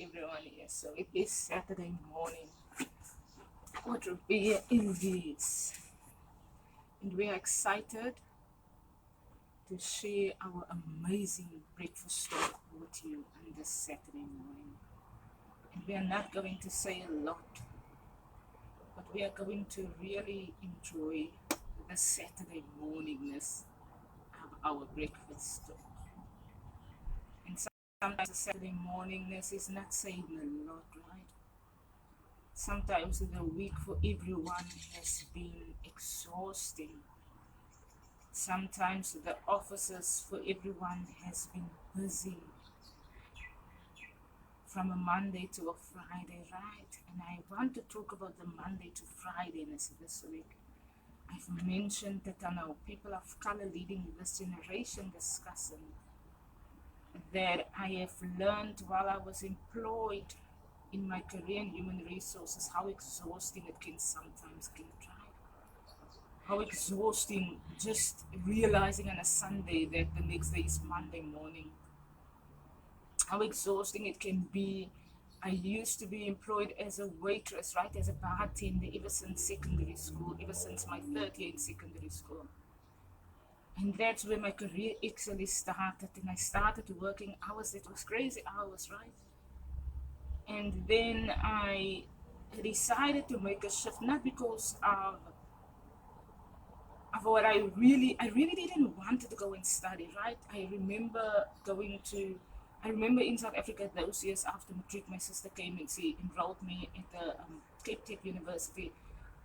everyone here. So it is Saturday morning with Ribea Elise, and we are excited to share our amazing breakfast talk with you on this Saturday morning. And we are not going to say a lot, but we are going to really enjoy the Saturday morningness of our breakfast talk. And sometimes the Saturday morningness is not saying a lot, right? Sometimes the week for everyone has been exhausting. Sometimes the offices for everyone has been busy from a Monday to a Friday, right? And I want to talk about the Monday to Fridayness this week. I've mentioned that I know people of color leading this generation discussion that I have learned while I was employed in my career in human resources how exhausting it can sometimes get, right? How exhausting just realizing on a Sunday that the next day is Monday morning. How exhausting it can be. I used to be employed as a waitress, right, as a bartender ever since secondary school, ever since my third year in secondary school. And that's where my career actually started. And I started working hours that was crazy hours, right? And then I decided to make a shift, not because of what I really didn't want to go and study, right? I remember in South Africa those years after matric, my sister came and she enrolled me at the Cape Tech University.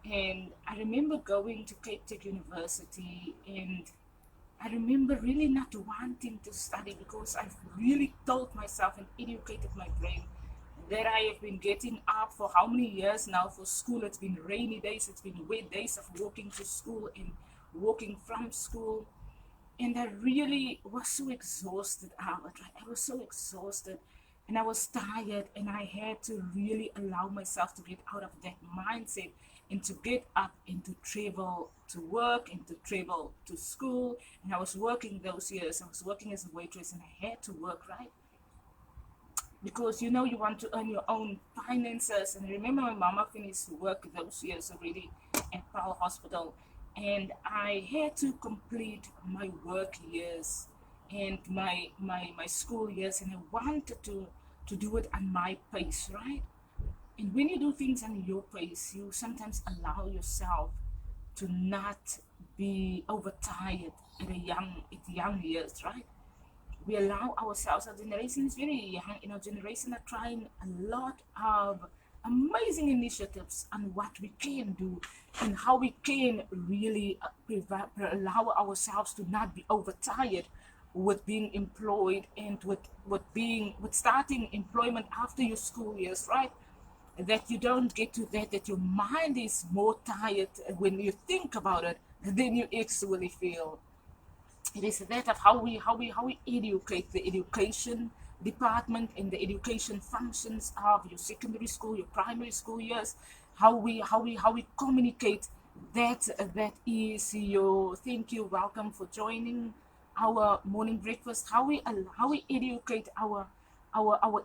And I remember going to Cape Tech University, and I remember really not wanting to study because I've really told myself and educated my brain that I have been getting up for how many years now for school. It's been rainy days, it's been wet days of walking to school and walking from school. And I really was so exhausted out. I was so exhausted and I was tired, and I had to really allow myself to get out of that mindset and to get up and to travel to work and to travel to school. And I was working those years. I was working as a waitress and I had to work, right? Because you know you want to earn your own finances. And I remember my mama finished work those years already at Paarl Hospital, and I had to complete my work years and my school years, and I wanted to do it on my pace, right? And when you do things on your pace, you sometimes allow yourself to not be overtired at young years, right? We allow ourselves, our generation is very young, and our generation are trying a lot of amazing initiatives on what we can do and how we can really allow ourselves to not be overtired with being employed and with starting employment after your school years, right? That you don't get to that your mind is more tired when you think about it than you actually feel. It is that of how we educate the education department and the education functions of your secondary school, your primary school years, how we communicate that is your thank you, welcome for joining our morning breakfast, how we educate our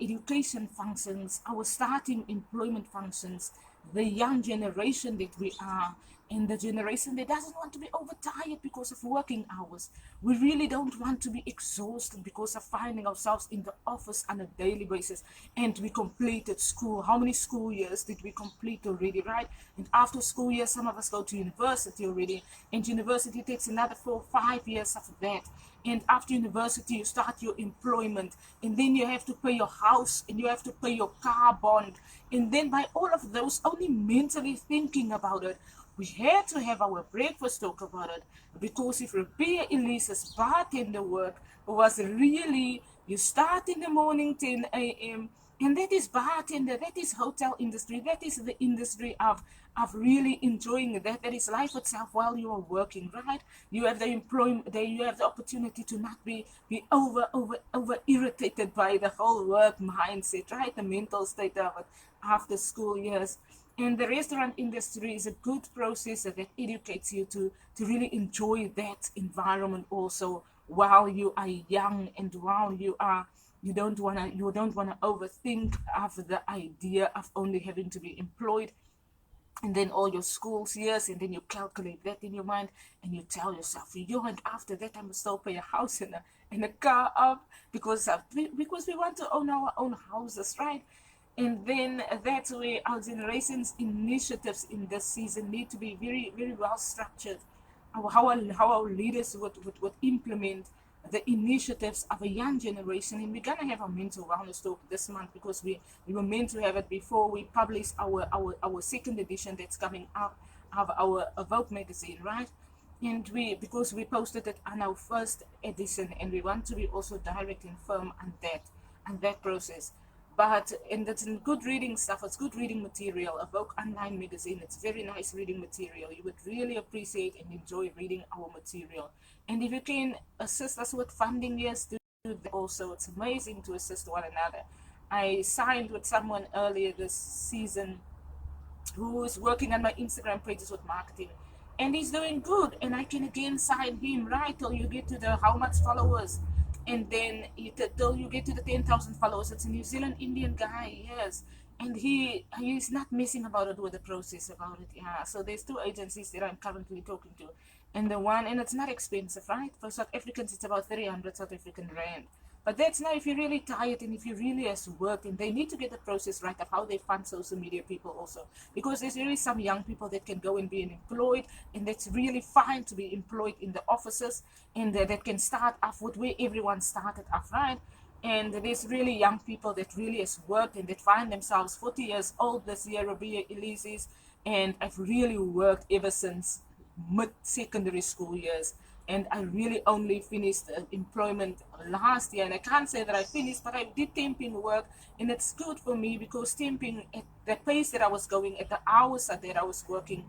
education functions, our starting employment functions, the young generation that we are, and the generation that doesn't want to be overtired because of working hours. We really don't want to be exhausted because of finding ourselves in the office on a daily basis. And we completed school. How many school years did we complete already, right? And after school years, some of us go to university already, and university takes another 4 or 5 years of that. And after university, you start your employment, and then you have to pay your house, and you have to pay your car bond. And then by all of those, only mentally thinking about it, we had to have our breakfast talk about it, because if Ribea Elise's bartender work was really, you start in the morning 10 a.m., and that is bartender, that is hotel industry, that is the industry of really enjoying that is life itself while you are working, right? You have the employment, you have the opportunity to not be over irritated by the whole work mindset, right? The mental state of it after school years. And the restaurant industry is a good process that educates you to really enjoy that environment also while you are young and while you are You don't wanna overthink of the idea of only having to be employed, and then all your school's years, and then you calculate that in your mind, and you tell yourself, yo, and after that I must still pay a house and a car up, because we want to own our own houses, right? And then that's where our generation's initiatives in this season need to be very, very well structured. How our leaders would implement the initiatives of a young generation. And we're gonna have a mental wellness talk this month, because we were meant to have it before we publish our second edition that's coming up of our Vogue magazine, right? And because we posted it on our first edition, and we want to be also direct and firm on that process. But and it's in good reading stuff. It's good reading material. A Vogue online magazine. It's very nice reading material. You would really appreciate and enjoy reading our material. And if you can assist us with funding, yes, do that also. It's amazing to assist one another. I signed with someone earlier this season who is working on my Instagram pages with marketing, and he's doing good. And I can again sign him, right, till you get to the how much followers, and then till you get to the 10,000 followers. It's a New Zealand Indian guy, yes, and he's not messing about it with the process about it. Yeah, so there's two agencies that I'm currently talking to, and it's not expensive, right? For South Africans, it's about 300 South African rand. But that's now if you're really tired and if you really has worked, and they need to get the process right of how they fund social media people also. Because there's really some young people that can go and be employed, and that's really fine to be employed in the offices, and that can start off with where everyone started off, right? And there's really young people that really has worked and that find themselves 40 years old this year, Ribea, Elise, and I've really worked ever since mid-secondary school years, and I really only finished employment last year. And I can't say that I finished, but I did temping work, and it's good for me because temping at the pace that I was going, at the hours that I was working,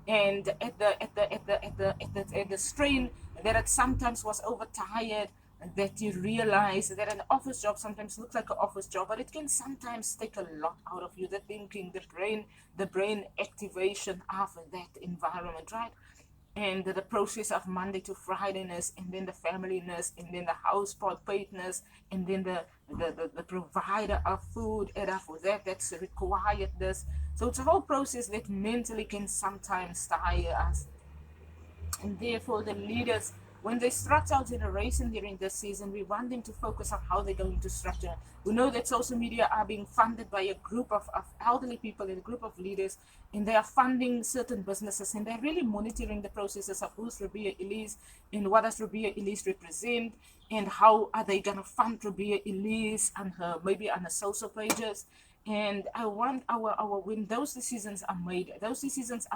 and at the strain that it sometimes was overtired, that you realize that an office job sometimes looks like an office job, but it can sometimes take a lot out of you. The thinking, the brain activation of that environment, right? And the process of Monday to Fridayness, and then the familyness, and then the house paidness, and then the provider of food, and after that's requiredness. So it's a whole process that mentally can sometimes tire us. And therefore, the leaders, when they structure our generation during this season, we want them to focus on how they're going to structure. We know that social media are being funded by a group of elderly people and a group of leaders, and they are funding certain businesses, and they're really monitoring the processes of who's Ribea Elise, and what does Ribea Elise represent, and how are they going to fund Ribea Elise and her, maybe on the social pages. And I want our when those decisions are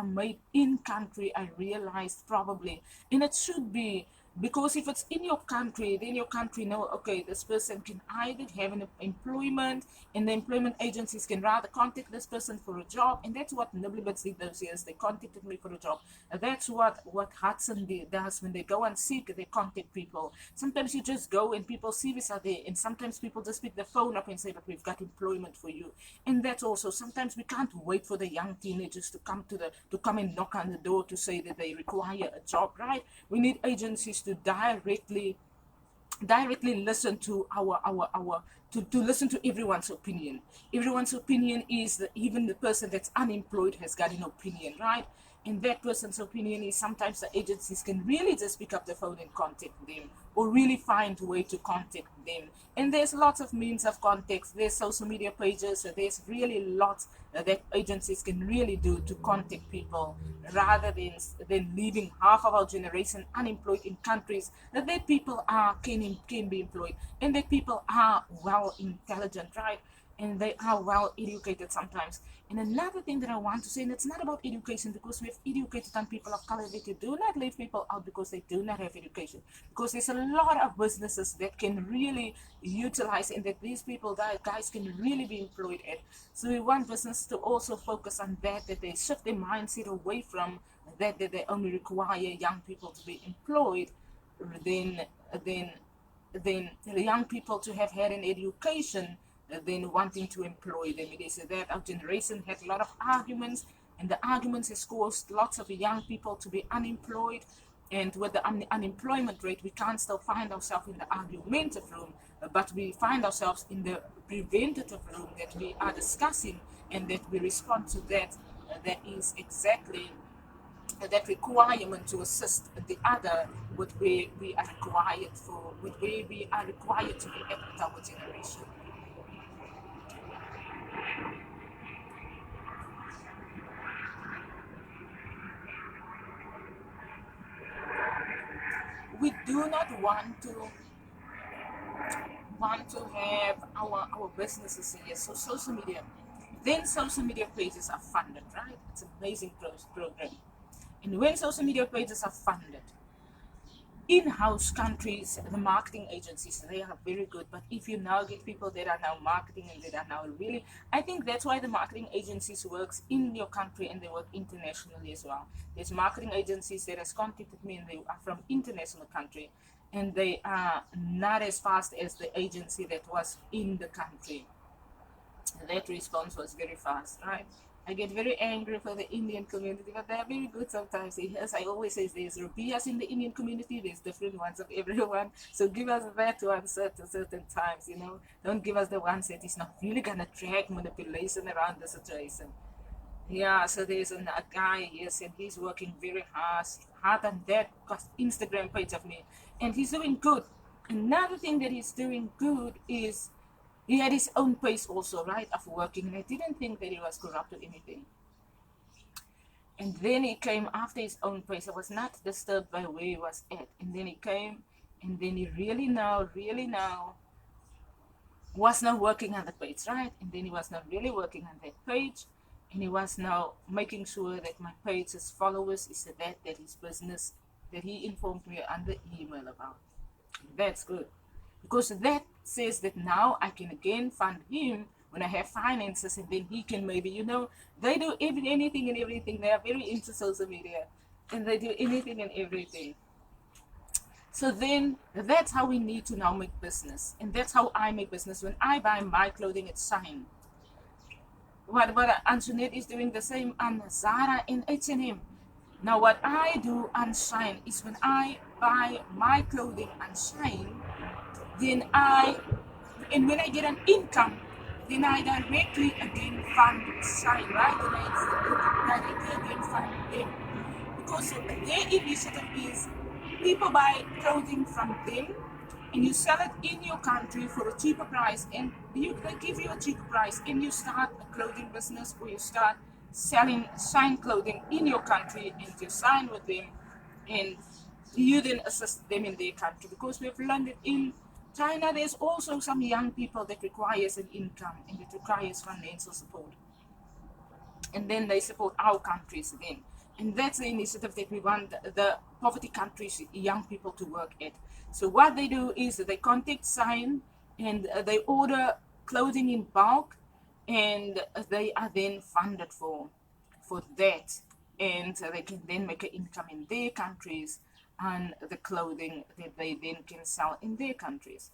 made in country, I realized probably, and it should be, because if it's in your country, then your country know, okay, this person can either have an employment, and the employment agencies can rather contact this person for a job. And that's what Nibblebits did those years. They contacted me for a job. That's what Hudson does when they go and seek. They contact people. Sometimes you just go and people CVs are there, and sometimes people just pick the phone up and say, but we've got employment for you. And that's also, sometimes we can't wait for the young teenagers to come and knock on the door to say that they require a job, right? We need agencies to directly listen to our to listen to everyone's opinion. Everyone's opinion is that even the person that's unemployed has got an opinion, right? And that person's opinion is, sometimes the agencies can really just pick up the phone and contact them, or really find a way to contact them. And there's lots of means of contact. There's social media pages. There's really lots that agencies can really do to contact people, rather than leaving half of our generation unemployed in countries that people can be employed, and that people are well intelligent, right? And they are well educated sometimes. And another thing that I want to say, and it's not about education, because we've educated on people of color, that you do not leave people out because they do not have education. Because there's a lot of businesses that can really utilize, and that these people, that guys can really be employed at. So we want business to also focus on that they shift their mindset away from that they only require young people to be employed, then then then the young people to have had an education, than wanting to employ them. It is that our generation had a lot of arguments, and the arguments has caused lots of young people to be unemployed. And with the unemployment rate, we can't still find ourselves in the argumentative room, but we find ourselves in the preventative room that we are discussing, and that we respond to that. That is exactly that requirement to assist the other with where we are required for, with where we are required to be at with our generation. We do not want to have our businesses here. So social media, then social media pages are funded, right? It's an amazing program. And when social media pages are funded, in-house countries, the marketing agencies, they are very good. But if you now get people that are now marketing and that are now really, I think that's why the marketing agencies works in your country and they work internationally as well. There's marketing agencies that has contacted me and they are from international country, and they are not as fast as the agency that was in the country. That response was very fast, right? I get very angry for the Indian community, but they're very good sometimes. Yes, I always say there's Ribeas in the Indian community, there's different ones of everyone. So give us that one certain times, you know. Don't give us the ones that is not really gonna drag manipulation around the situation. Yeah, so there's a guy, yes, and he's working very hard on that Instagram page of me, and he's doing good. Another thing that he's doing good is he had his own pace also, right, of working, and I didn't think that he was corrupt or anything. And then he came after his own pace. I was not disturbed by where he was at. And then he came, and then he really now was now working on the page, right? And then he was now really working on that page, and he was now making sure that my page's followers is that his business that he informed me on the email about. That's good, because that says that now I can again fund him when I have finances, and then he can maybe, you know, they do anything and everything. They are very into social media, and they do anything and everything. So then that's how we need to now make business, and that's how I make business. When I buy my clothing, it's Shine. What Antoinette is doing the same on Zara and H&M. Now what I do on Shine is when I buy my clothing on Shine, then and when I get an income, then I directly again fund Shine, right? And I directly again fund them. Because their initiative is people buy clothing from them and you sell it in your country for a cheaper price, and they give you a cheaper price, and you start a clothing business, or you start selling Shine clothing in your country, and you sign with them, and you then assist them in their country. Because we've learned that in China there's also some young people that requires an income and it requires financial support, and then they support our countries then. And that's the initiative that we want the poverty countries, young people, to work at. So what they do is they contact Shine, and they order clothing in bulk, and they are then funded for that, and they can then make an income in their countries on the clothing that they then can sell in their countries.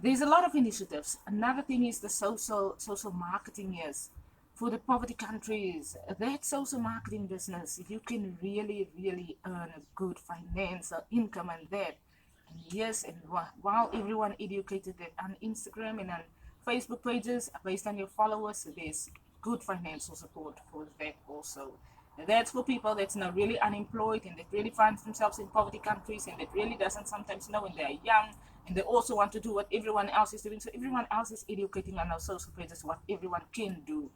There's a lot of initiatives. Another thing is the social marketing. Yes, for the poverty countries, that social marketing business, you can really earn a good financial income on that. And yes, and while everyone educated that on Instagram and on Facebook pages based on your followers, there's good financial support for that also. And that's for people that's not really unemployed and that really finds themselves in poverty countries and that really doesn't sometimes know when they're young, and they also want to do what everyone else is doing. So everyone else is educating on our social pages what everyone can do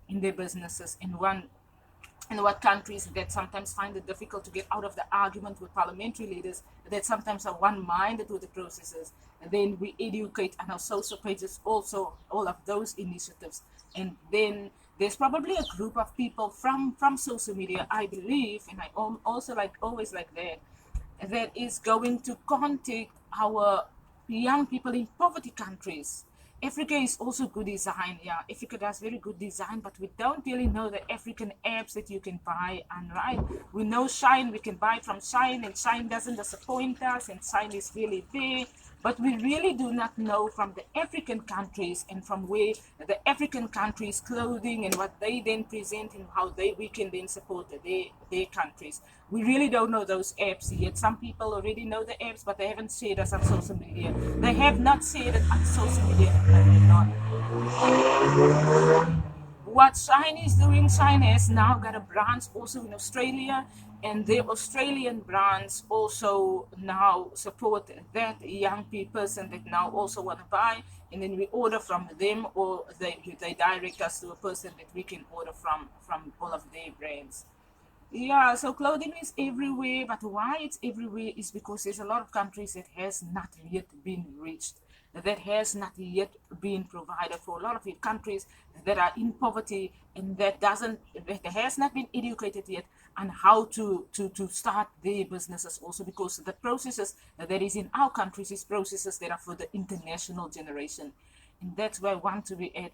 in their businesses, in what countries that sometimes find it difficult to get out of the argument with parliamentary leaders, that sometimes are one-minded with the processes. And then we educate on our social pages also all of those initiatives. And then there's probably a group of people from social media, I believe, and I also always like that is going to contact our young people in poverty countries. Africa is also good design. Yeah, Africa does very good design, but we don't really know the African apps that you can buy. And right, we know Shine, we can buy from Shine, and Shine doesn't disappoint us, and Shine is really there. but we really do not know from the African countries and from where the African countries clothing and what they then present and how we can then support their countries. We really don't know those apps yet. Some people already know the apps, but they haven't shared us on social media. They have not shared it on social media. What China is doing, China has now got a branch also in Australia, and the Australian branch also now support that young person that now also want to buy, and then we order from them, or they direct us to a person that we can order from all of their brands. Yeah, so clothing is everywhere, but why it's everywhere is because there's a lot of countries that has not yet been reached, that has not yet been provided for. A lot of countries that are in poverty and that has not been educated yet on how to start their businesses also, because the processes that is in our countries is processes that are for the international generation. And that's where I want to be at,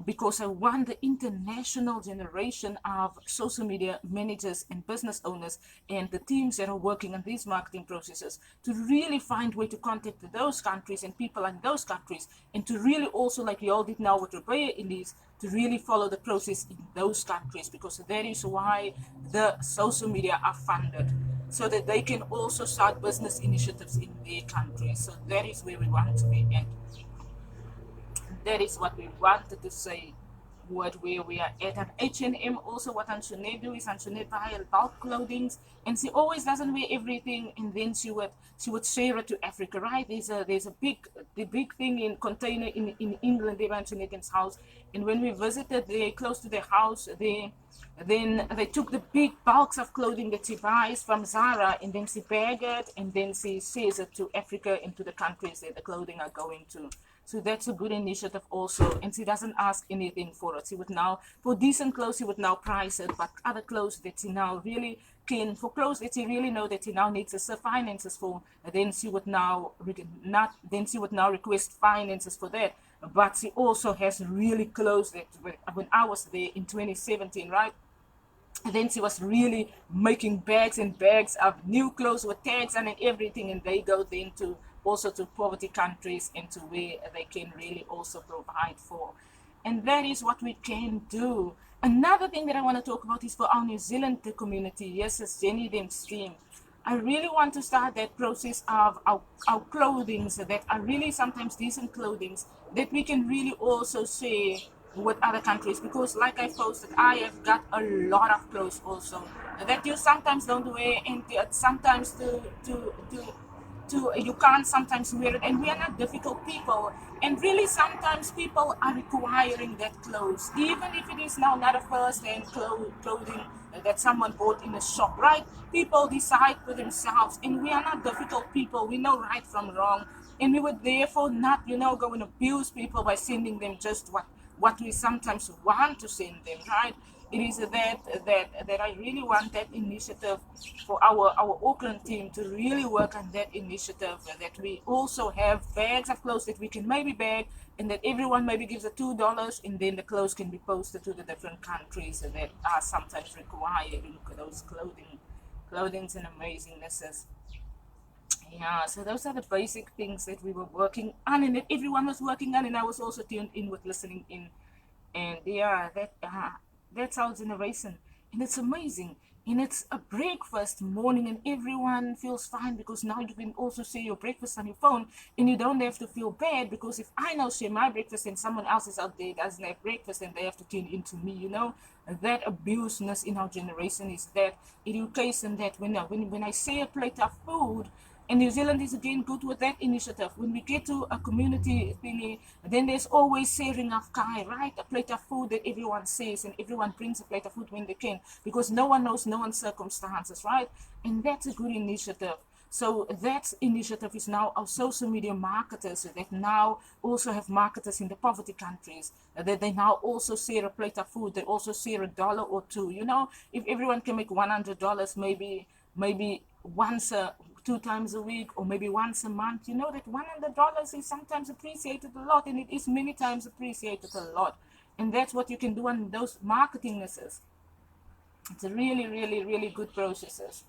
because I want the international generation of social media managers and business owners and the teams that are working on these marketing processes to really find way to contact those countries and people in those countries, and to really also, like we all did now with Ribea, Elise, to really follow the process in those countries, because that is why the social media are funded, so that they can also start business initiatives in their countries. So that is where we want to be at. That is what we wanted to say, where we are at. And H&M also, what Antoinette do is Antoinette buy bulk clothing, and she always doesn't wear everything, and then she would share it to Africa, right? There's a big thing in container in England, there Antoinette's house, and when we visited there close to their house, then they took the big bulks of clothing that she buys from Zara, and then she bag it, and then she shares it to Africa and to the countries that the clothing are going to. So that's a good initiative also. And she doesn't ask anything for it. She would now, for decent clothes, she would now price it. But other clothes that she now really can, for clothes that she really know that she now needs the finances for, then she would now request finances for that. But she also has really clothes that when I was there in 2017, right? And then she was really making bags and bags of new clothes with tags and everything, and they go then to also to poverty countries and to where they can really also provide for. And that is what we can do. Another thing that I want to talk about is for our New Zealand community. Yes, as Jenny them stream. I really want to start that process of our clothing, so that are really sometimes decent clothing that we can really also share with other countries, because like I posted, I have got a lot of clothes also that you sometimes don't wear, and sometimes to you can't sometimes wear it, and we are not difficult people, and really sometimes people are requiring that clothes, even if it is now not a first-hand clothing that someone bought in a shop, right? People decide for themselves, and we are not difficult people. We know right from wrong, and we would therefore not go and abuse people by sending them just what we sometimes want to send them, right? It is that I really want that initiative for our Auckland team to really work on that initiative, that we also have bags of clothes that we can maybe bag, and that everyone maybe gives a $2, and then the clothes can be posted to the different countries that are sometimes required. Look at those clothings and amazingnesses. Yeah, so those are the basic things that we were working on, and that everyone was working on, and I was also tuned in with listening in. And yeah, that's our generation, and it's amazing. And it's a breakfast morning, and everyone feels fine, because now you can also share your breakfast on your phone, and you don't have to feel bad, because if I now share my breakfast and someone else is out there doesn't have breakfast, and they have to tune into me, that abuseness in our generation is that education, that when I say a plate of food. And New Zealand is again good with that initiative. When we get to a community thingy, then there's always sharing of kai, right? A plate of food that everyone says, and everyone brings a plate of food when they can, because no one knows no one's circumstances, right? And that's a good initiative. So that initiative is now our social media marketers that now also have marketers in the poverty countries, that they now also share a plate of food. They also share $1 or $2. If everyone can make $100, maybe once 2 times a week, or maybe once a month, that $100 is sometimes appreciated a lot, and it is many times appreciated a lot. And that's what you can do on those marketingnesses. It's a really, really, really good processes.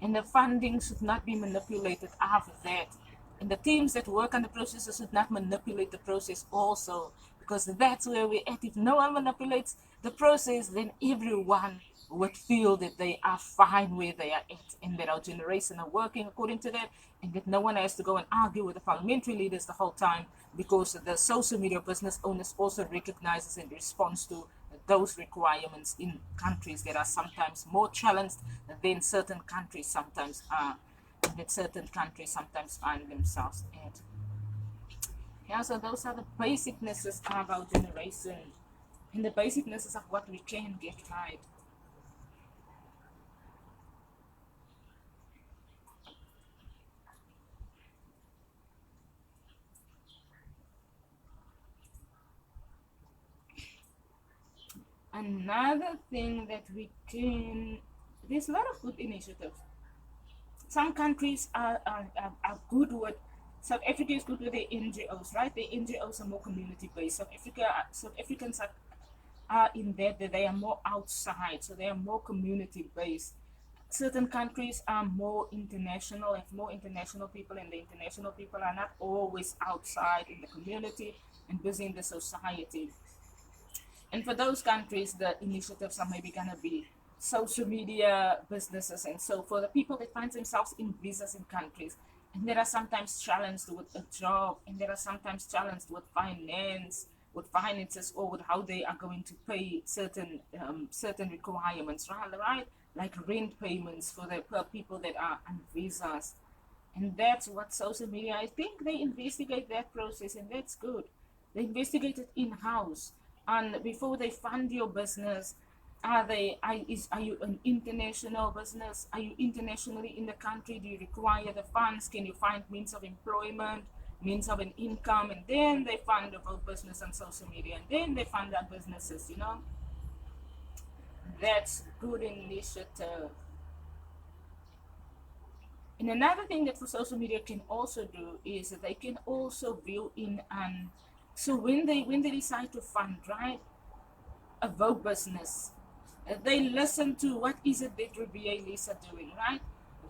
And the funding should not be manipulated after that. And the teams that work on the processes should not manipulate the process also, because that's where we're at. If no one manipulates the process, then everyone would feel that they are fine where they are at, and that our generation are working according to that, and that no one has to go and argue with the parliamentary leaders the whole time, because the social media business owners also recognizes and responds to those requirements in countries that are sometimes more challenged than certain countries sometimes are, that certain countries sometimes find themselves at. Yeah, so those are the basicnesses of our generation and the basicnesses of what we can get right. Another thing that we can, there's a lot of good initiatives. Some countries are good with, South Africa is good with the NGOs, right? The NGOs are more community based. South Africans are in that they are more outside, so they are more community based. Certain countries are more international, have more international people, and the international people are not always outside in the community and busy in the society. And for those countries, the initiatives are maybe gonna be social media businesses, and so for the people that find themselves in visas in countries, and there are sometimes challenged with a job, and there are sometimes challenged with with finances, or with how they are going to pay certain requirements, right? Like rent payments for the people that are on visas. And that's what social media, I think they investigate that process, and that's good. They investigate it in house. And before they fund your business, are you an international business? Are you internationally in the country? Do you require the funds? Can you find means of employment, means of an income? And then they fund the whole business on social media, and then they fund our businesses, you know. That's good initiative. And another thing that for social media can also do is that they can also view in, and so when they decide to fund, right, a vote business, they listen to what is it that Ribea Elise are doing, right?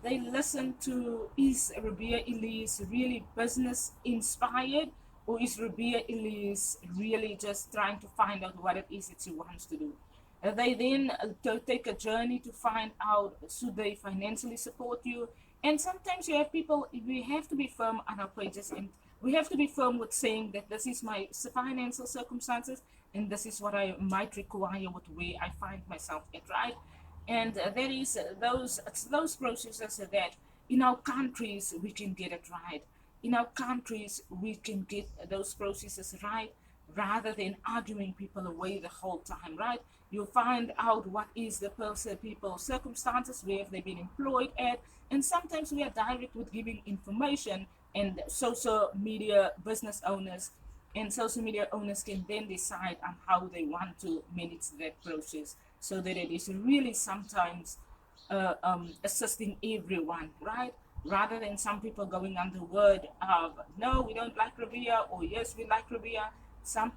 They listen to, is Ribea Elise really business inspired, or is Ribea Elise really just trying to find out what it is that she wants to do? They then take a journey to find out, should they financially support you? And sometimes you have people, we have to be firm on our pages, and we have to be firm with saying that this is my financial circumstances, and this is what I might require with where I find myself at, right? And there is those processes that in our countries we can get it right. In our countries we can get those processes right, rather than arguing people away the whole time, right? You find out what is the people's circumstances, where have they been employed at, and sometimes we are direct with giving information, and social media owners can then decide on how they want to manage that process, so that it is really sometimes assisting everyone, right? Rather than some people going on the word of no, we don't like Ribea, or yes, we like Ribea. Some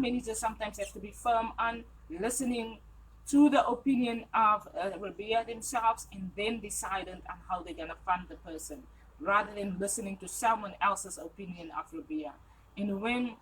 managers sometimes have to be firm on listening to the opinion of Ribea themselves, and then deciding on how they're gonna fund the person, rather than listening to someone else's opinion of Ribea. And when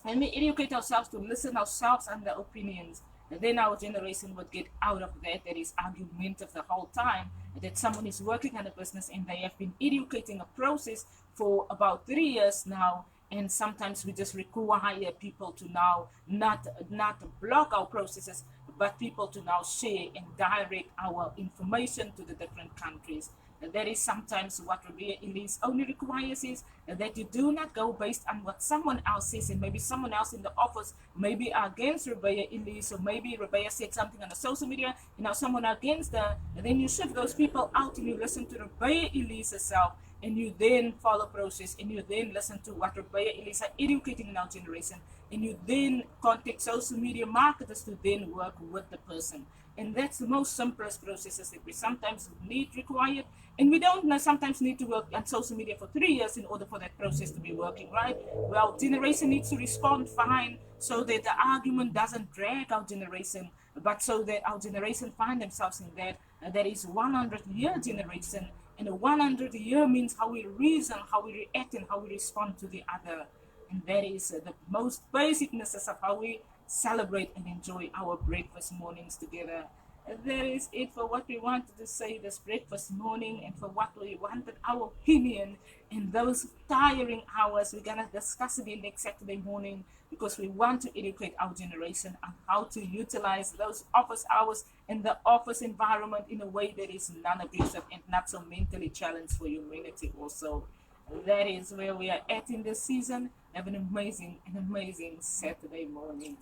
we educate ourselves to listen ourselves and the opinions, then our generation would get out of that is argumentative the whole time, that someone is working on a business and they have been educating a process for about 3 years now, and sometimes we just require people to now not block our processes, but people to now share and direct our information to the different countries. That is sometimes what Ribea Elise only requires, is that you do not go based on what someone else says, and maybe someone else in the office maybe against Ribea Elise, or maybe Ribea said something on the social media, someone against her, and then you shift those people out and you listen to Ribea Elise herself, and you then follow process, and you then listen to what Ribea Elise are educating in our generation, and you then contact social media marketers to then work with the person. And that's the most simplest processes that we sometimes need required. And we don't sometimes need to work on social media for 3 years in order for that process to be working, right? Well, generation needs to respond fine, so that the argument doesn't drag our generation, but so that our generation find themselves in that is 100-year generation, And a 100 year means how we reason, how we react, and how we respond to the other. And that is the most basic necessity of how we celebrate and enjoy our breakfast mornings together. And that is it for what we wanted to say this breakfast morning, and for what we wanted our opinion in those tiring hours. We're gonna discuss it next Saturday morning, because we want to educate our generation on how to utilize those office hours in the office environment in a way that is non-abusive and not so mentally challenged for humanity also. That is where we are at in this season. Have an amazing Saturday morning.